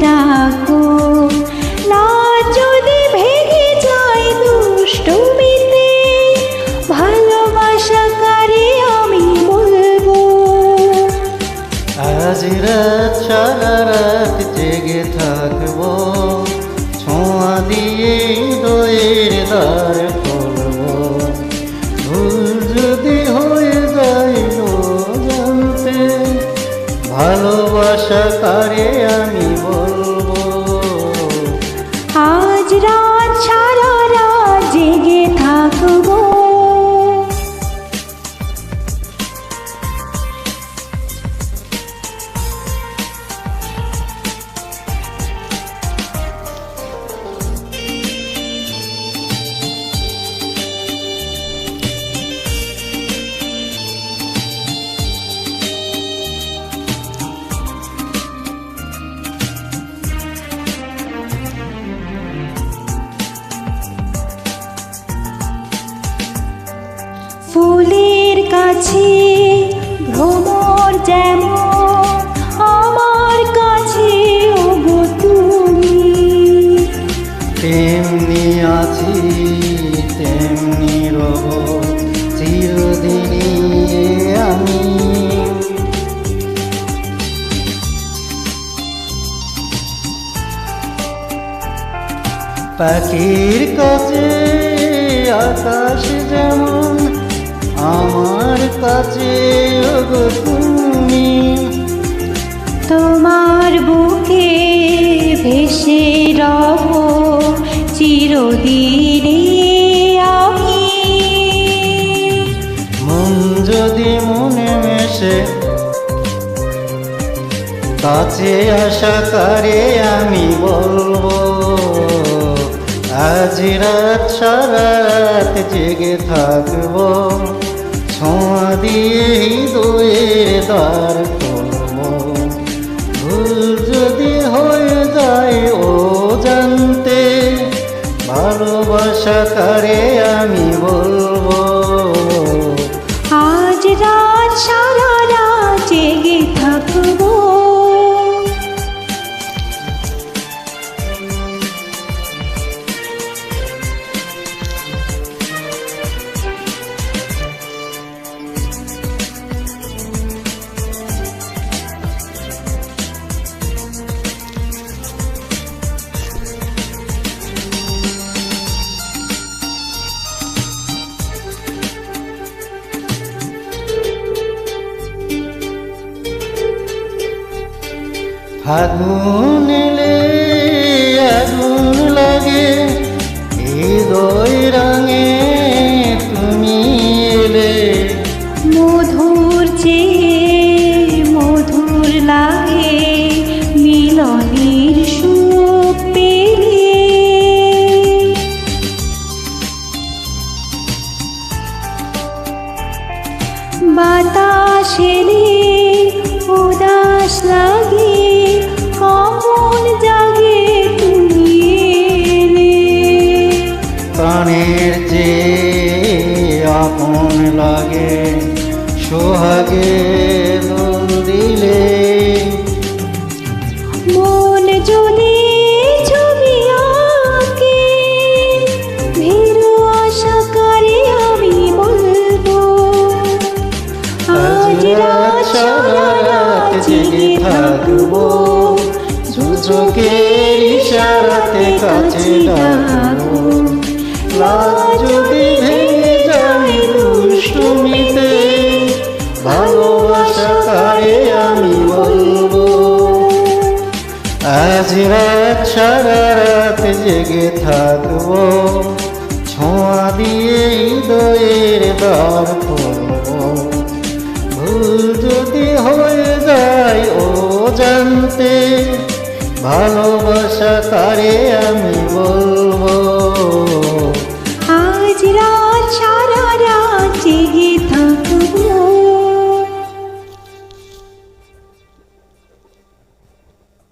ডাকো না যদি ভেঙে যায় দুষ্টুমিতে ভালোবাসা কারে আমি বলবো। আজ রাত সারা রাত জেগে থাকবো ছোঁয়া দিয়ে হৃদয়ের দ্বার খুলবো। ভুল যদি হয়ে যায় জানতে ভালোবাসা কারে আমি বলবো। আজ রাত সারা রাত জেগে থাকবো। ফুলের কাছে ভ্রমর যেমন আমার কাছে ওগো তুমি, তেমনি আছি তেমনি রব চিরদিনই আমি। পাখির কাছে আকাশ যেমন আমার কাছে ওগো তুমি, তোমার বুকে ভেসে রব চিরদিনে আমি। মন যদি মনে মেশে কাছে আসা কারে আমি বলবো। আজ রাত সারা রাত জেগে থাকবো ছোঁয়া দিয়ে হৃদয়ের দ্বার খুলবো। ভুল যদি হয়ে যায় ও জানতে ভালোবাসা কারে আমি বলবো। আজ রাত সারা রাত জেগে থাকবো। ফাগুন এলে আগুন লাগে হৃদয় রঙে তুমি এলে। মধুর চেয়ে মধুর লাগে মিলনের সুখ পেলে। বাতাস এলে উদাস লাগে কখন জাগে তুমি এলে। প্রাণের চেয়ে আপন লাগে সোহাগে দোল দিলে। মন যদি ছবি আঁকে ভীরু আশা করে আমি বলবো। আজ রাত সারা রাত জেগে থাকবো চোখের ইশারাতে কাছে ডাকবো। রাত যদি ভেঙে যায় দুষ্টুমিতে ভালোবাসা কারে আমি বলবো। আজ রাত সারা রাত জেগে থাকবো ছোঁয়া দিয়ে হৃদয়ের দ্বার খুলবো। ভুল যদি হয়ে যায় ও জানতে ভালোবাসা কারে আমি বলবো।